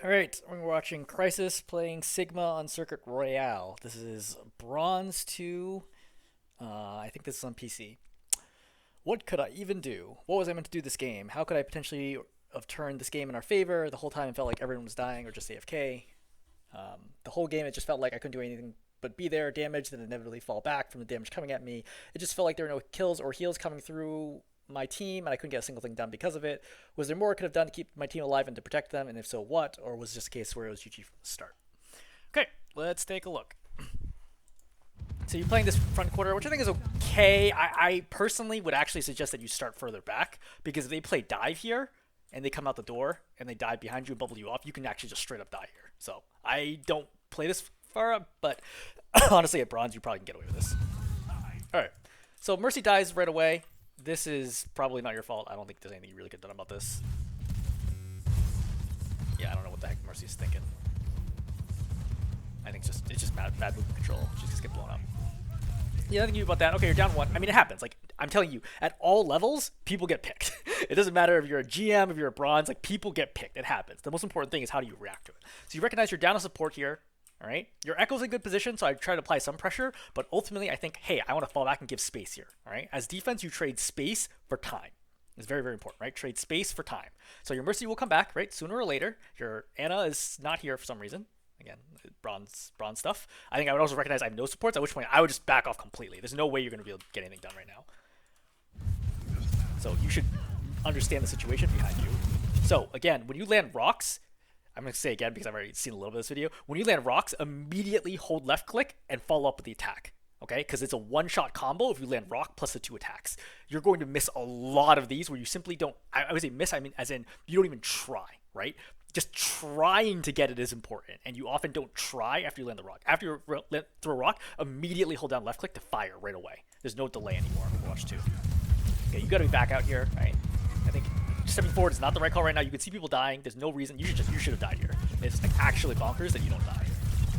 Alright, we're watching Criziz playing Sigma on Circuit Royale. This is Bronze 2. I think this is on PC. What could I even do? What was I meant to do this game? How could I potentially have turned this game in our favor? The whole time it felt like everyone was dying or just AFK. The whole game it just felt like I couldn't do anything but be there, damage, then inevitably fall back from the damage coming at me. It just felt like there were no kills or heals coming through my team, and I couldn't get a single thing done because of it. Was there more I could have done to keep my team alive and to protect them? And if so, what? Or was it just a case where it was GG from the start? Okay, let's take a look. So you're playing this front quarter, which I think is okay. I personally would actually suggest that you start further back, because if they play dive here and they come out the door and they dive behind you and bubble you off, you can actually just straight up die here. So I don't play this far up, but honestly at bronze you probably can get away with this. Alright, so Mercy dies right away. This is probably not your fault. I don't think there's anything you really could have done about this. Yeah, I don't know what the heck Mercy's thinking. I think it's just bad movement control. She's just get blown up. Yeah, nothing you about that. Okay, you're down one. I mean, it happens. Like, I'm telling you, at all levels, people get picked. It doesn't matter if you're a GM, if you're a bronze, like, people get picked. It happens. The most important thing is how do you react to it. So you recognize you're down a support here. All right, your Echo's in good position, so I try to apply some pressure, but ultimately I think, hey, I want to fall back and give space here. All right, as defense, you trade space for time. It's very, very important, right? Trade space for time. So your Mercy will come back, right, sooner or later. Your Anna is not here for some reason. Again, bronze stuff. I think I would also recognize I have no supports, at which point I would just back off completely. There's no way you're going to be able to get anything done right now. So you should understand the situation behind you. So again, when you land rocks, I'm going to say again because I've already seen a little bit of this video. When you land rocks, immediately hold left click and follow up with the attack. Okay? Because it's a one-shot combo if you land rock plus the 2 attacks. You're going to miss a lot of these where you simply don't, I would say miss, I mean as in you don't even try, right? Just trying to get it is important. And you often don't try after you land the rock. After you throw a rock, immediately hold down left click to fire right away. There's no delay anymore in Overwatch 2. Okay, you got to be back out here, right? I think stepping forward is not the right call right now. You can see people dying. There's no reason. You should have died here. It's like actually bonkers that you don't die.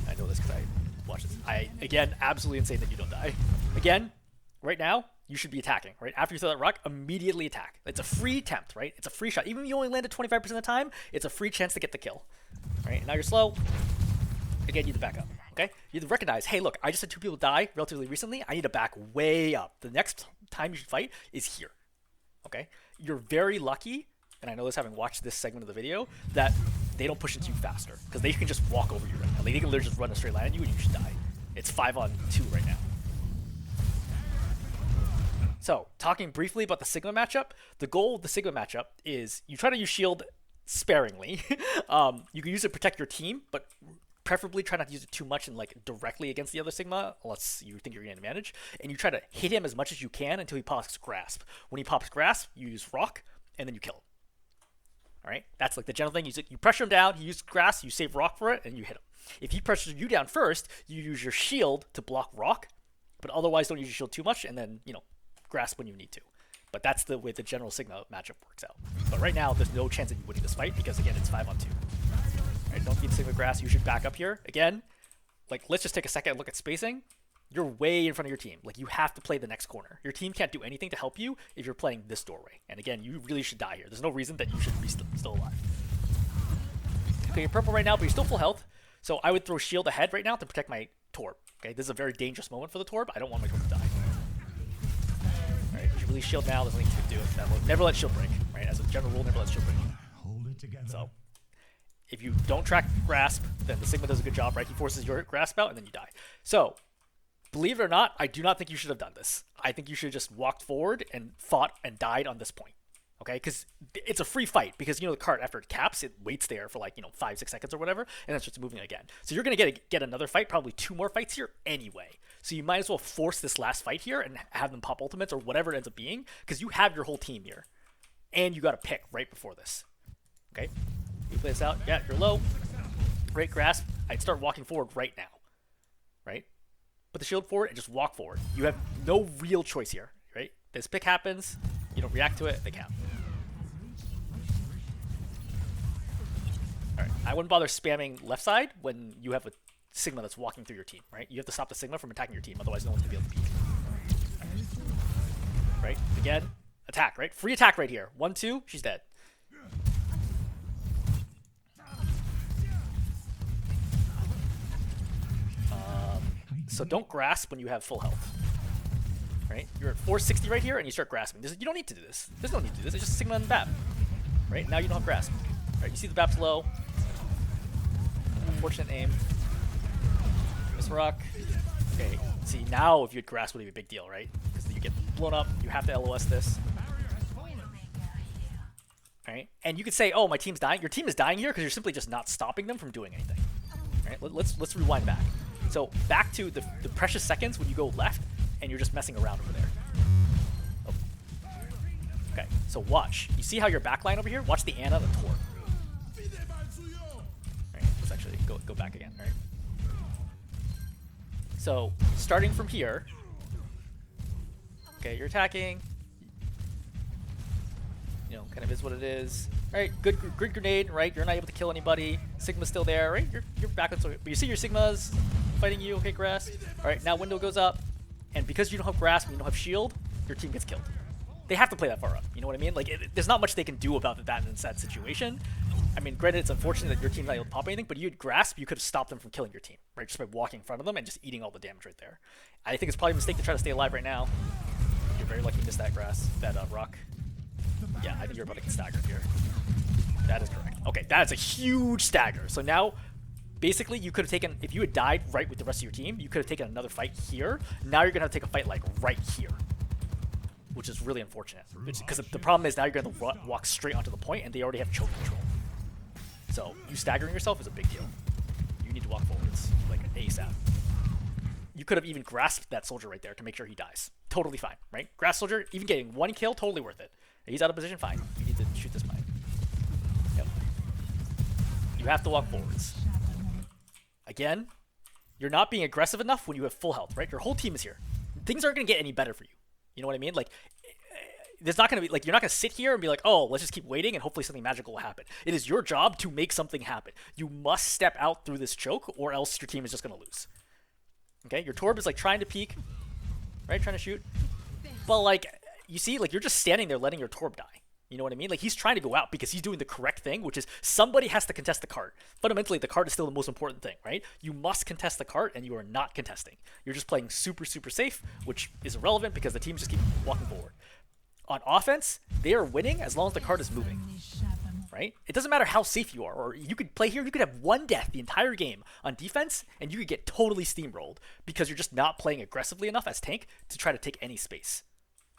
I know this because I watched this. Again, absolutely insane that you don't die. Again, right now, you should be attacking, right? After you throw that rock, immediately attack. It's a free attempt, right? It's a free shot. Even if you only land it 25% of the time, it's a free chance to get the kill. Right? Now you're slow. Again, you need to back up, okay? You need to recognize, hey, look, I just had 2 people die relatively recently. I need to back way up. The next time you should fight is here, okay? You're very lucky, and I know this having watched this segment of the video, that they don't push into you faster, because they can just walk over you right now. They can literally just run a straight line at you and you should die. It's 5-on-2 right now. So, talking briefly about the Sigma matchup, the goal of the Sigma matchup is you try to use shield sparingly. You can use it to protect your team, but preferably try not to use it too much and like directly against the other Sigma unless you think you're getting advantage. And you try to hit him as much as you can until he pops Grasp. When he pops Grasp, you use Rock, and then you kill him. Alright? That's like the general thing. You pressure him down, he uses Grasp, you save Rock for it, and you hit him. If he pressures you down first, you use your shield to block Rock, but otherwise don't use your shield too much, and then, you know, Grasp when you need to. But that's the way the general Sigma matchup works out. But right now, there's no chance of you winning this fight because, again, it's 5-on-2. Right, don't need Sigma Grasp. You should back up here. Again, like, let's just take a second and look at spacing. You're way in front of your team. Like, you have to play the next corner. Your team can't do anything to help you if you're playing this doorway. And again, you really should die here. There's no reason that you should be still alive. Okay, you're purple right now, but you're still full health. So I would throw shield ahead right now to protect my Torb. Okay, this is a very dangerous moment for the Torb. I don't want my Torb to die. Alright, you should release shield now. There's nothing you can do. Never let shield break. Right, as a general rule, never let shield break. Hold it together. So if you don't track Grasp, then the Sigma does a good job, right? He forces your Grasp out, and then you die. So, believe it or not, I do not think you should have done this. I think you should have just walked forward and fought and died on this point. Okay? Because it's a free fight. Because, you know, the cart, after it caps, it waits there for like, you know, 5-6 seconds or whatever, and then it's just moving again. So you're going to get another fight, probably 2 more fights here anyway. So you might as well force this last fight here and have them pop ultimates or whatever it ends up being, because you have your whole team here. And you got to pick right before this. Okay? You play this out. Yeah, you're low. Great Grasp. I'd start walking forward right now. Right? Put the shield forward and just walk forward. You have no real choice here. Right? This pick happens. You don't react to it. They count. Alright. I wouldn't bother spamming left side when you have a Sigma that's walking through your team. Right? You have to stop the Sigma from attacking your team. Otherwise, no one's going to be able to beat. Right? Again. Attack. Right? Free attack right here. 1-2. She's dead. So don't grasp when you have full health. Right? You're at 460 right here, and you start grasping. You don't need to do this. There's no need to do this. It's just Sigma and BAP. Right? Now you don't have grasp. Right? You see the BAP's low. Unfortunate aim. Miss Rock. Okay. See, now if you had grasp would be a big deal, right? Because you get blown up. You have to LOS this. Right? And you could say, oh, my team's dying. Your team is dying here because you're simply just not stopping them from doing anything. Right? Let's rewind back. So back to the precious seconds when you go left and you're just messing around over there. Oh. Okay, so watch. You see how your backline over here? Watch the Ana and the Tor. Right, let's actually go back again. Right. So starting from here. Okay, you're attacking. You know, kind of is what it is. Right, good grenade, right? You're not able to kill anybody. Sigma's still there, right? You're back on, but you see your Sigmas fighting you. Okay, grasp. All right, now window goes up, and because you don't have grasp and you don't have shield, your team gets killed. They have to play that far up. You know what I mean? Like, there's not much they can do about that in that situation. I mean, granted, it's unfortunate that your team's not able to pop anything, but you had grasp, you could have stopped them from killing your team, right? Just by walking in front of them and just eating all the damage right there. I think it's probably a mistake to try to stay alive right now. You're very lucky you missed that rock. Yeah, I think you're about to get staggered here. That is correct. Okay, that is a huge stagger. So now, basically, you could have taken, if you had died right with the rest of your team, you could have taken another fight here. Now you're going to have to take a fight, like, right here. Which is really unfortunate. Because the problem is now you're going to walk straight onto the point, and they already have choke control. So, you staggering yourself is a big deal. You need to walk forwards, like, ASAP. You could have even grasped that soldier right there to make sure he dies. Totally fine, right? Grasp soldier, even getting one kill, totally worth it. He's out of position, fine. You need to shoot this mine. Yep. You have to walk forwards. Again, you're not being aggressive enough when you have full health, right? Your whole team is here. Things aren't going to get any better for you. You know what I mean? Like, there's not going to be, like, you're not going to sit here and be like, oh, let's just keep waiting and hopefully something magical will happen. It is your job to make something happen. You must step out through this choke or else your team is just going to lose. Okay? Your Torb is, like, trying to peek, right? Trying to shoot. But, like, you see, like, you're just standing there letting your Torb die. You know what I mean? Like, he's trying to go out because he's doing the correct thing, which is somebody has to contest the cart. Fundamentally, the cart is still the most important thing, right? You must contest the cart, and you are not contesting. You're just playing super, super safe, which is irrelevant because the teams just keep walking forward. On offense, they are winning as long as the cart is moving, right? It doesn't matter how safe you are, or you could play here, you could have one death the entire game on defense, and you could get totally steamrolled because you're just not playing aggressively enough as tank to try to take any space.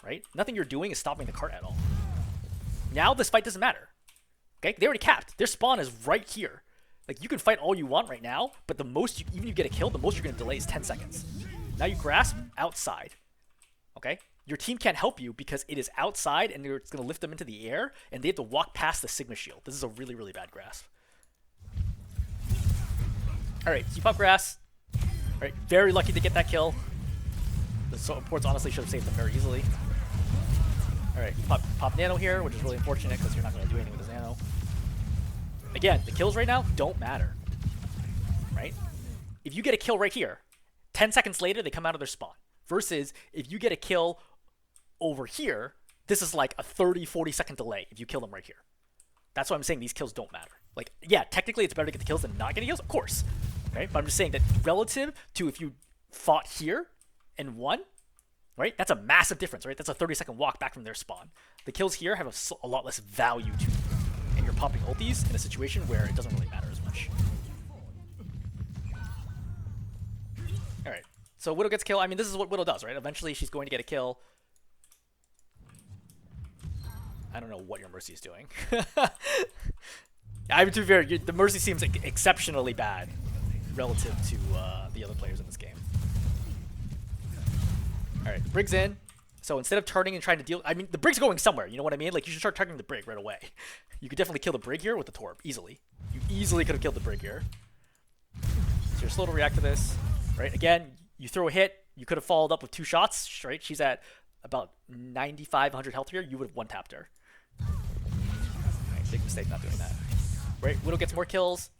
Right? Nothing you're doing is stopping the cart at all. Now this fight doesn't matter. Okay? They already capped. Their spawn is right here. Like, you can fight all you want right now, but the most, even if you get a kill, the most you're going to delay is 10 seconds. Now you grasp outside. Okay? Your team can't help you because it is outside and it's going to lift them into the air, and they have to walk past the Sigma shield. This is a really, really bad grasp. Alright, so you pop grass. Alright, very lucky to get that kill. The supports honestly should have saved them very easily. Alright, you pop nano here, which is really unfortunate because you're not going to do anything with this nano. Again, the kills right now don't matter. Right? If you get a kill right here, 10 seconds later they come out of their spawn. Versus, if you get a kill over here, this is like a 30, 40 second delay if you kill them right here. That's why I'm saying these kills don't matter. Like, yeah, technically it's better to get the kills than not getting kills, of course. Right? But I'm just saying that relative to if you fought here and won, right? That's a massive difference, right? That's a 30-second walk back from their spawn. The kills here have a lot less value to them. And you're popping ultis in a situation where it doesn't really matter as much. Alright, so Widow gets a kill. I mean, this is what Widow does, right? Eventually she's going to get a kill. I don't know what your Mercy is doing. I mean, to be fair, the Mercy seems exceptionally bad relative to the other players in this game. Alright, Brig's in. So instead of turning and trying to deal... I mean, the Brig's going somewhere, you know what I mean? Like, you should start targeting the Brig right away. You could definitely kill the Brig here with the Torb, easily. You easily could have killed the Brig here. So you're slow to react to this, right? Again, you throw a hit, you could have followed up with 2 shots, right? She's at about 9,500 health here. You would have one-tapped her. Right, big mistake not doing that. Right, Widow gets more kills.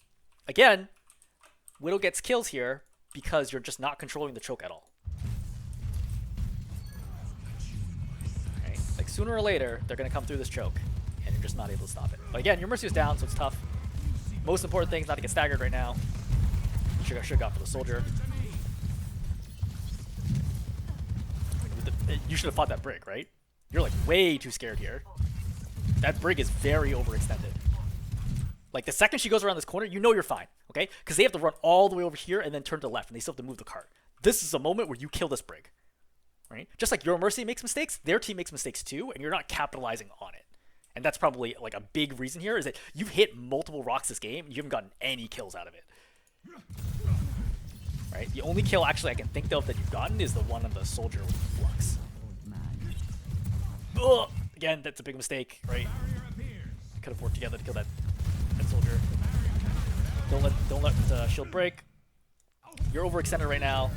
Again, Widow gets kills here because you're just not controlling the choke at all. Like, sooner or later, they're going to come through this choke, and you're just not able to stop it. But again, your Mercy is down, so it's tough. Most important thing is not to get staggered right now. You should have gone for the soldier. You should have fought that Brig, right? You're like way too scared here. That Brig is very overextended. Like the second she goes around this corner, you know you're fine, okay? Because they have to run all the way over here and then turn to the left, and they still have to move the cart. This is a moment where you kill this Brig, right? Just like your Mercy makes mistakes, their team makes mistakes too, and you're not capitalizing on it. And that's probably like a big reason here is that you've hit multiple rocks this game, and you haven't gotten any kills out of it. Right? The only kill actually I can think of that you've gotten is the one on the soldier with Flux. Ugh! Again, that's a big mistake, right? Could have worked together to kill that soldier. Don't let shield break. You're overextended right now.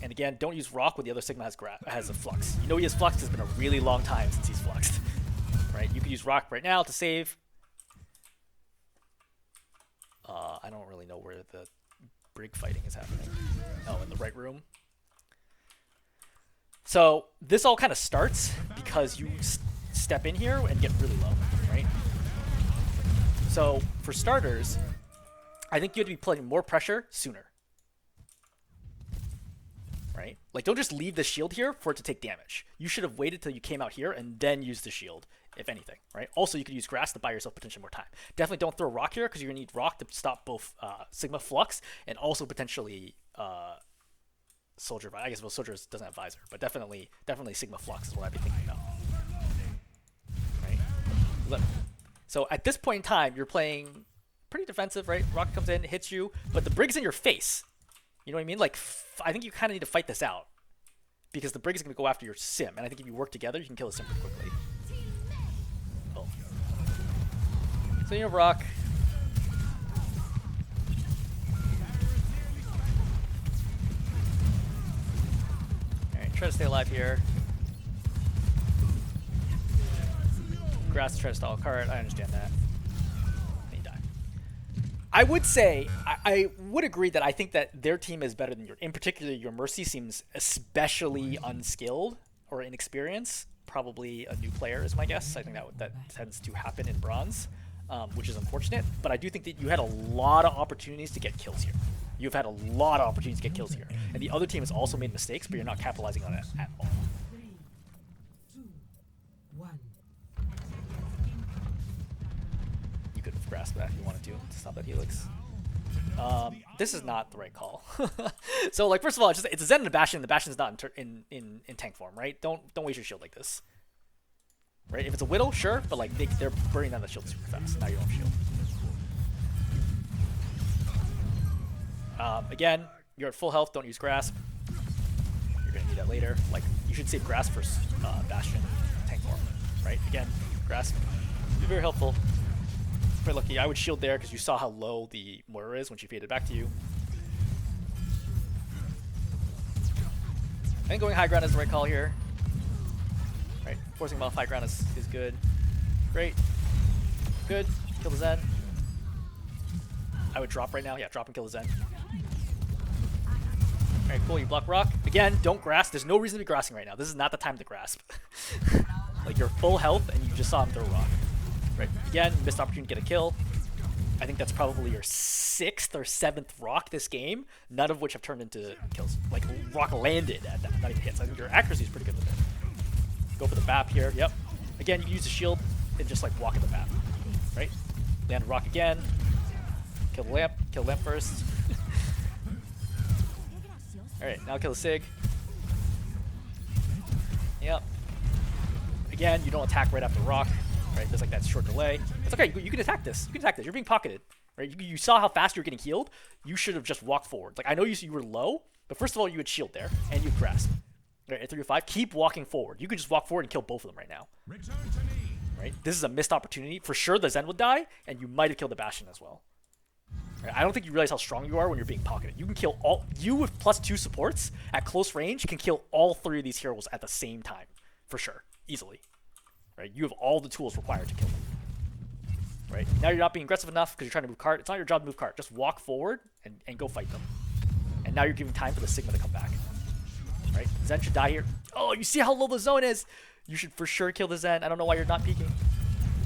And again, don't use Rock when the other Sigma has a Flux. You know he has Flux because it's been a really long time since he's Fluxed. Right? You could use Rock right now to save. I don't really know where the Brig fighting is happening. Oh, in the right room. So this all kind of starts because you step in here and get really low, right? So for starters, I think you have to be putting more pressure sooner. Right? Like, don't just leave the shield here for it to take damage. You should have waited till you came out here and then used the shield, if anything, right? Also, you could use grass to buy yourself potentially more time. Definitely don't throw rock here because you're going to need rock to stop both Sigma Flux and also potentially Soldier. I guess, well, Soldier doesn't have Visor, but definitely Sigma Flux is what I'd be thinking about. Right? So at this point in time, you're playing pretty defensive, right? Rock comes in, hits you, but the Brig's in your face. You know what I mean? Like, I think you kind of need to fight this out because the Brig is going to go after your Sim, and I think if you work together, you can kill the Sim pretty quickly. Oh. So you have Rock. Alright, try to stay alive here. Grass to try to stall a cart, I understand that. I would say, I would agree that I think that their team is better than your, in particular, your Mercy seems especially unskilled or inexperienced. Probably a new player is my guess. I think that tends to happen in Bronze, which is unfortunate. But I do think that you had a lot of opportunities to get kills here. You've had a lot of opportunities to get kills here. And the other team has also made mistakes, but you're not capitalizing on it at all. 3, 2, 1. Could have grasped that if you wanted to stop that Helix. This is not the right call. So, like, first of all, it's a Zen and a Bastion. The Bastion's not in tank form, right? Don't waste your shield like this, right? If it's a Whittle, sure, but like they're burning down the shield super fast. Now you don't have shield. Again, you're at full health. Don't use Grasp. You're gonna need that later. Like, you should save Grasp for Bastion tank form, right? Again, Grasp be very helpful. Pretty lucky. I would shield there because you saw how low the Moira is when she faded back to you. I think going high ground is the right call here. Right, forcing him off high ground is good. Great. Good. Kill the Zen. I would drop right now. Yeah, drop and kill the Zen. Alright, cool. You block Rock. Again, don't grasp. There's no reason to be grasping right now. This is not the time to grasp. Like, you're full health and you just saw him throw Rock. Right, again, missed opportunity to get a kill. I think that's probably your 6th or 7th Rock this game, none of which have turned into kills. Like, Rock landed at that, not even hits. I think your accuracy is pretty good with it. Go for the BAP here, yep. Again, you can use the shield and just, like, walk at the BAP. Right? Land Rock again. Kill the lamp first. Alright, now kill the Sig. Yep. Again, you don't attack right after Rock. Right, there's like that short delay. It's okay, you can attack this. You can attack this. You're being pocketed. Right, you saw how fast you were getting healed. You should have just walked forward. Like, I know you were low, but first of all, you had shield there, and you had grasp. Right, at 3 or 5, keep walking forward. You can just walk forward and kill both of them right now. Right, this is a missed opportunity. For sure, the Zen would die, and you might have killed the Bastion as well. Right, I don't think you realize how strong you are when you're being pocketed. You can kill all, you with +2 supports at close range can kill all 3 of these heroes at the same time, for sure, easily. Right, you have all the tools required to kill them. Right, now you're not being aggressive enough because you're trying to move cart. It's not your job to move cart. Just walk forward and go fight them. And now you're giving time for the Sigma to come back. Right, Zen should die here. Oh, you see how low the zone is? You should for sure kill the Zen. I don't know why you're not peeking.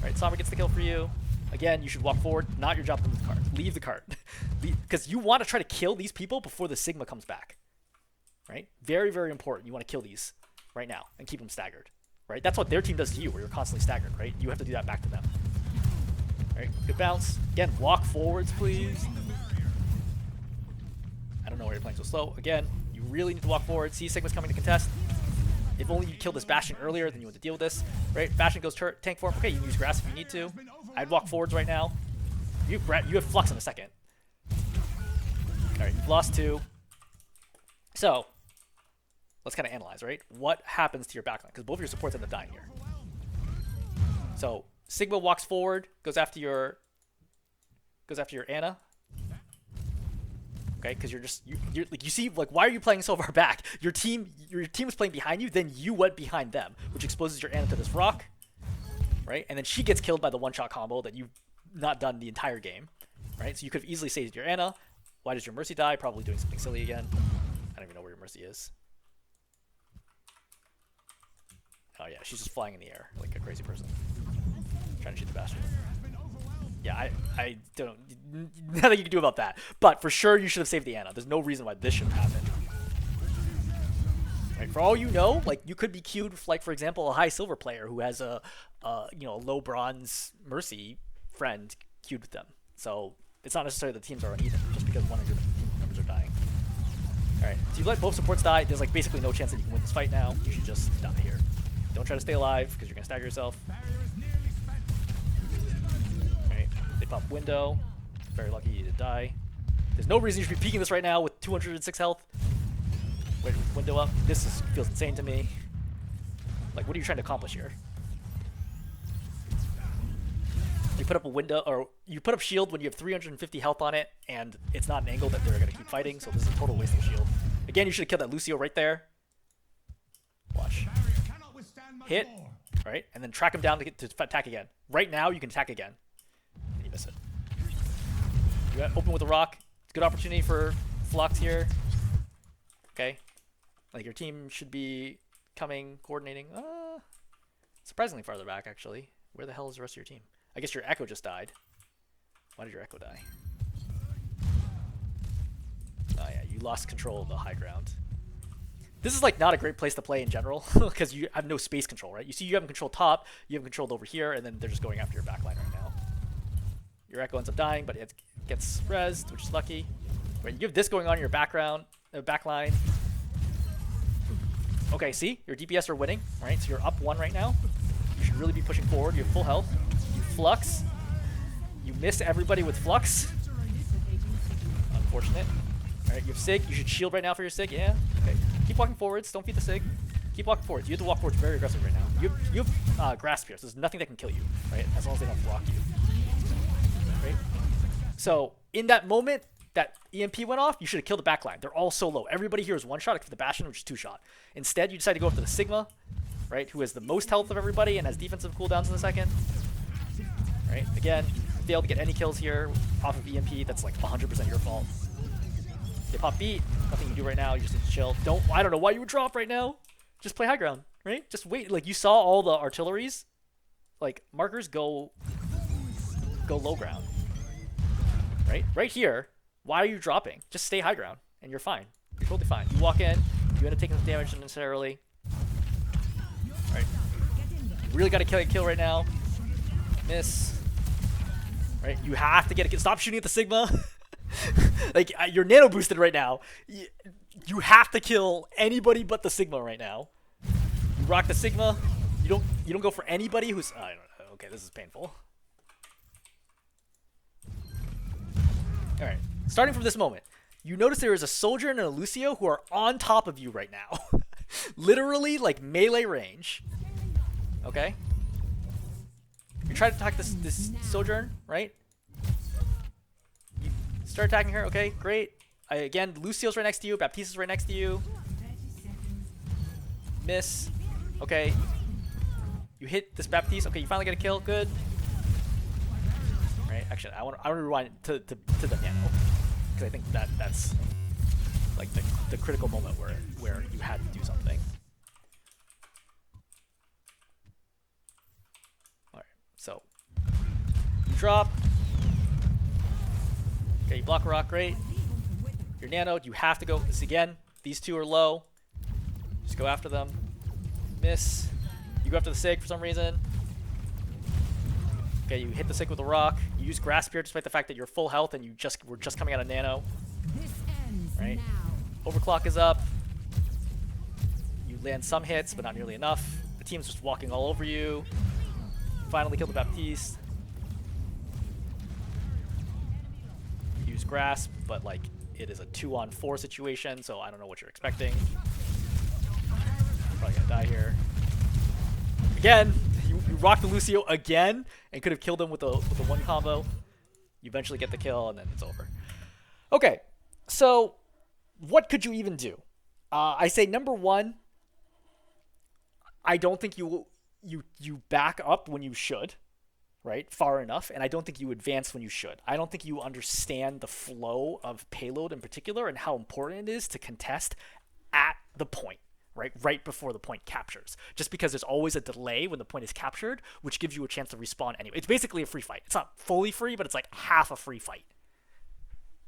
Right, Sombra gets the kill for you. Again, you should walk forward. Not your job to move the cart. Leave the cart. Because you want to try to kill these people before the Sigma comes back. right? Very, very important. You want to kill these right now and keep them staggered, right? That's what their team does to you, where you're constantly staggered, right? You have to do that back to them. All right, good bounce. Again, walk forwards, please. I don't know why you're playing so slow. Again, you really need to walk forward. See Sigma's coming to contest. If only you killed this Bastion earlier, then you would have to deal with this, right? Bastion goes tank form. Okay, you can use grass if you need to. I'd walk forwards right now. You have flux in a second. All right, you've lost 2. So, let's kind of analyze, right? What happens to your backline? Because both of your supports end up dying here. So, Sigma walks forward, goes after your Ana. Okay, because you're like, you see, like, why are you playing so far back? Your team was playing behind you, then you went behind them, which exposes your Ana to this rock, right? And then she gets killed by the one-shot combo that you've not done the entire game, right? So you could have easily saved your Ana. Why does your Mercy die? Probably doing something silly again. I don't even know where your Mercy is. Oh yeah, she's just flying in the air like a crazy person, trying to shoot the Bastion. Yeah, I don't. Nothing you can do about that. But for sure, you should have saved the Ana. There's no reason why this should have happened. Right, for all you know, like, you could be queued with, like, for example, a high silver player who has a low bronze Mercy friend queued with them. So it's not necessarily the teams are uneven just because one of your team members are dying. All right, so you let both supports die. There's like basically no chance that you can win this fight now. You should just die here. Don't try to stay alive because you're gonna stagger yourself. They pop window. Very lucky you didn't die. There's no reason you should be peeking this right now with 206 health. Wait, window up. This feels insane to me. Like, what are you trying to accomplish here? You put up a window, or you put up shield when you have 350 health on it, and it's not an angle that they're going to keep fighting, so this is a total waste of shield. Again, you should have killed that Lucio right there. Watch. Hit. Alright, and then track him down to attack again. Right now, you can attack again. You miss it. You open with a rock. It's a good opportunity for Flux here. Okay. Like, your team should be coming, coordinating. Surprisingly farther back, actually. Where the hell is the rest of your team? I guess your Echo just died. Why did your Echo die? Oh yeah, you lost control of the high ground. This is like not a great place to play in general because you have no space control, right? You see, you haven't controlled top, you haven't controlled over here, and then they're just going after your backline right now. Your Echo ends up dying, but it gets rezzed, which is lucky. Right, you have this going on in your backline. Okay, see, your DPS are winning, right? So you're up 1 right now. You should really be pushing forward. You have full health. You flux. You miss everybody with flux. Unfortunate. All right, you have Sig. You should shield right now for your Sig. Yeah. Okay. Keep walking forwards. Don't feed the Sig. Keep walking forwards. You have to walk forwards very aggressive right now. You have Grasp Pierce. There's nothing that can kill you, right? As long as they don't block you. Right? So in that moment that EMP went off, you should have killed the backline. They're all so low. Everybody here is 1-shot except for the Bastion, which is 2-shot. Instead, you decide to go after the Sigma, right? Who has the most health of everybody and has defensive cooldowns in a second. Right? Again, you fail to get any kills here off of EMP. That's like 100% your fault. They pop beat. Nothing you can do right now. You just need to chill. I don't know why you would drop right now. Just play high ground, right? Just wait. Like, you saw all the artilleries. Like, markers go low ground. Right? Right here. Why are you dropping? Just stay high ground, and you're fine. You're totally fine. You walk in. You end up taking damage unnecessarily. All right. You really got to kill right now. Miss. Right? You have to get a kill. Stop shooting at the Sigma. Like, you're nano boosted right now. You have to kill anybody but the Sigma right now. You rock the Sigma. You don't go for anybody who's. I don't know. Okay, this is painful. All right. Starting from this moment, you notice there is a Soldier and a Lucio who are on top of you right now. Literally, like, melee range. Okay? You try to attack this Sojourn, right? You start attacking her. Okay, great. Again, Lucio's right next to you. Baptiste's right next to you. Miss. Okay. You hit this Baptiste. Okay, you finally get a kill. Good. Right. Actually, I want to rewind to the nano because I think that's like the critical moment where you had to do something. All right. So you drop. Okay, you block a rock. Great. You're nanoed. You have to go. This again. These two are low. Just go after them. Miss. You go after the Sig for some reason. Okay, you hit the Sig with a rock. You use Grasp here despite the fact that you're full health and you were just coming out of Nano. This ends Right? now. Overclock is up. You land some hits, but not nearly enough. The team's just walking all over you. Finally killed the Baptiste. Use Grasp, but like it is a 2-on-4 situation, so I don't know what you're expecting. Probably gonna die here. Again, you rock the Lucio again and could have killed him with the one combo. You eventually get the kill and then it's over. Okay, so what could you even do? I say number one, I don't think you back up when you should, right? Far enough, and I don't think you advance when you should. I don't think you understand the flow of payload in particular and how important it is to contest at the point. Right before the point captures. Just because there's always a delay when the point is captured, which gives you a chance to respawn anyway. It's basically a free fight. It's not fully free, but it's like half a free fight.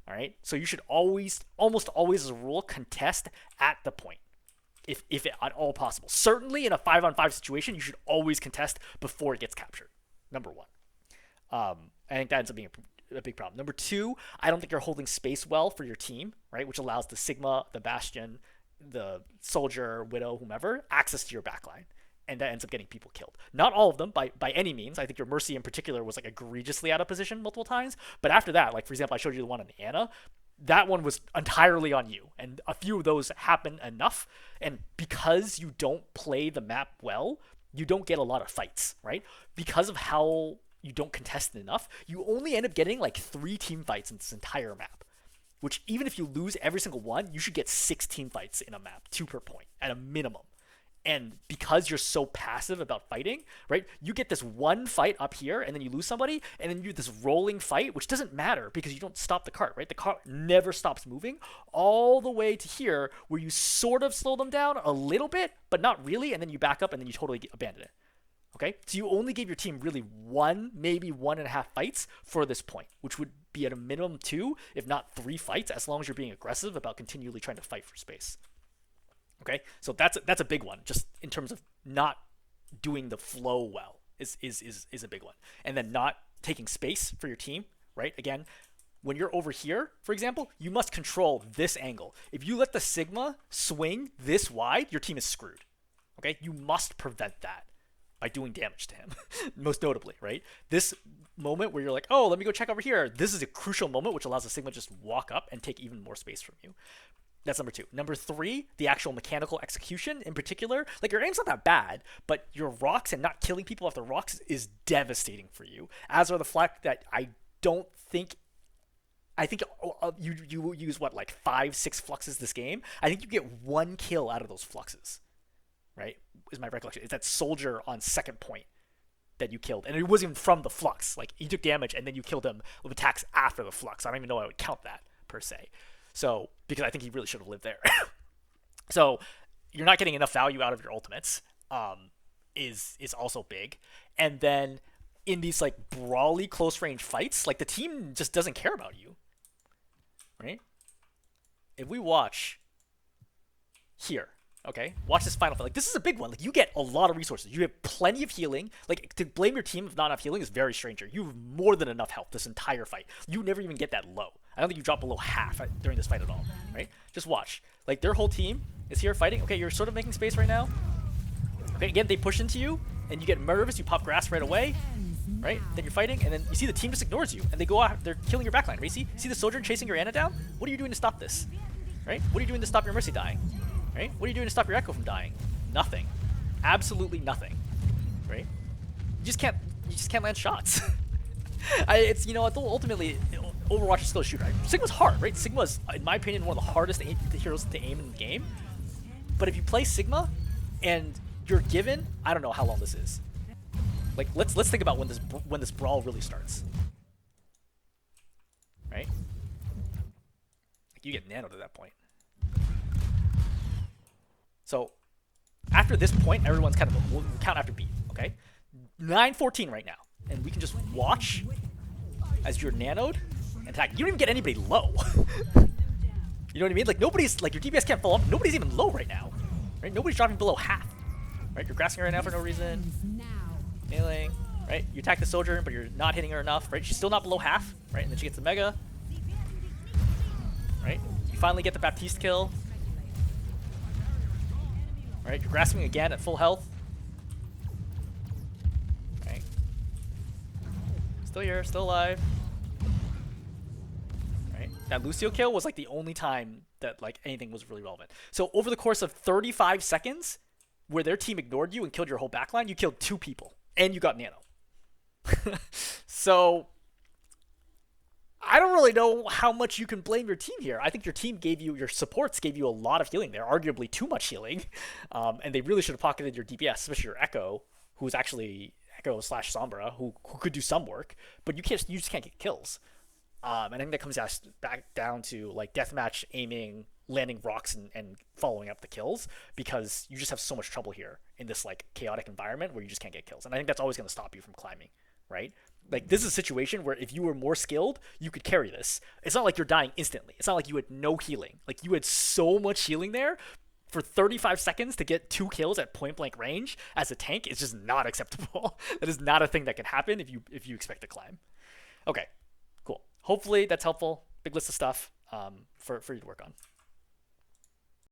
All right? So you should almost always as a rule, contest at the point. If at all possible. Certainly in a 5-on-5 situation, you should always contest before it gets captured. Number one. I think that ends up being a big problem. Number two, I don't think you're holding space well for your team, right? Which allows the Sigma, the Bastion, the Soldier, Widow, whomever, access to your backline. And that ends up getting people killed. Not all of them, by any means. I think your Mercy in particular was like egregiously out of position multiple times. But after that, like for example, I showed you the one on Anna. That one was entirely on you. And a few of those happen enough. And because you don't play the map well, you don't get a lot of fights, right? Because of how you don't contest it enough, you only end up getting like 3 team fights in this entire map. Which even if you lose every single one, you should get 16 fights in a map, 2 per point at a minimum. And because you're so passive about fighting, right, you get this one fight up here and then you lose somebody and then you do this rolling fight, which doesn't matter because you don't stop the cart, right? The cart never stops moving all the way to here where you sort of slow them down a little bit, but not really. And then you back up and then you totally abandon it. Okay, so you only gave your team really 1, maybe 1.5 fights for this point, which would be at a minimum 2, if not 3 fights, as long as you're being aggressive about continually trying to fight for space. Okay, so that's a big one, just in terms of not doing the flow well is a big one, and then not taking space for your team. Right, again, when you're over here, for example, you must control this angle. If you let the Sigma swing this wide, your team is screwed. Okay, you must prevent that by doing damage to him, most notably, right? This moment where you're like, oh, let me go check over here. This is a crucial moment which allows the Sigma to just walk up and take even more space from you. That's number 2. Number 3, the actual mechanical execution in particular. Like, your aim's not that bad, but your rocks and not killing people off the rocks is devastating for you. As are the fact that I think you use, what, like 5-6 fluxes this game? I think you get 1 kill out of those fluxes, right? Is my recollection. It's that Soldier on second point that you killed. And it wasn't even from the flux. Like, he took damage and then you killed him with attacks after the flux. I don't even know I would count that, per se. So, because I think he really should have lived there. So, you're not getting enough value out of your ultimates, is also big. And then, in these, like, brawly close-range fights, like, the team just doesn't care about you. Right? If we watch here, okay, watch this final fight. Like, this is a big one. Like, you get a lot of resources. You have plenty of healing. Like, to blame your team of not enough healing is very strange here. You have more than enough health this entire fight. You never even get that low. I don't think you drop below half during this fight at all, right? Just watch. Like, their whole team is here fighting. Okay, you're sort of making space right now. Okay, again, they push into you, and you get nervous. You pop grass right away, right? Then you're fighting, and then you see the team just ignores you, and they go out. They're killing your backline, right? See the Soldier chasing your Ana down? What are you doing to stop this? Right? What are you doing to stop your Mercy dying? Right? What are you doing to stop your Echo from dying? Nothing. Absolutely nothing. Right? You just can't land shots. It's, you know, ultimately, Overwatch is still a shooter. Right? Sigma's hard, right? Sigma's, in my opinion, one of the hardest heroes to aim in the game. But if you play Sigma and you're given, I don't know how long this is. Like, let's think about when this brawl really starts. Right? Like, you get nanoed at that point. So, after this point, everyone's kind of, we'll count after beat, okay? 9-14 right now. And we can just watch as you're nanoed and attack. You don't even get anybody low. You know what I mean? Like nobody's like your DPS can't fall up. Nobody's even low right now, right? Nobody's dropping below half, right? You're grasping her right now for no reason, Ends now. nailing, right? You attack the soldier, but you're not hitting her enough, right? She's still not below half, right? And then she gets the mega, right? You finally get the Baptiste kill, right? You're grasping again at full health, right? Still here, still alive. Right? That Lucio kill was like the only time that like anything was really relevant. So over the course of 35 seconds, where their team ignored you and killed your whole backline, you killed 2 people and you got nano. So I don't really know how much you can blame your team here. I think your team gave you, your supports gave you a lot of healing there, arguably too much healing, and they really should have pocketed your DPS, especially your Echo, who's actually Echo slash Sombra, who could do some work, but you just can't get kills. And I think that comes back down to like deathmatch aiming, landing rocks, and following up the kills, because you just have so much trouble here in this like chaotic environment where you just can't get kills. And I think that's always going to stop you from climbing, right? Like this is a situation where if you were more skilled, you could carry this. It's not like you're dying instantly. It's not like you had no healing. Like you had so much healing there for 35 seconds to get 2 kills at point blank range as a tank is just not acceptable. That is not a thing that can happen if you expect to climb. Okay, cool. Hopefully that's helpful. Big list of stuff for you to work on.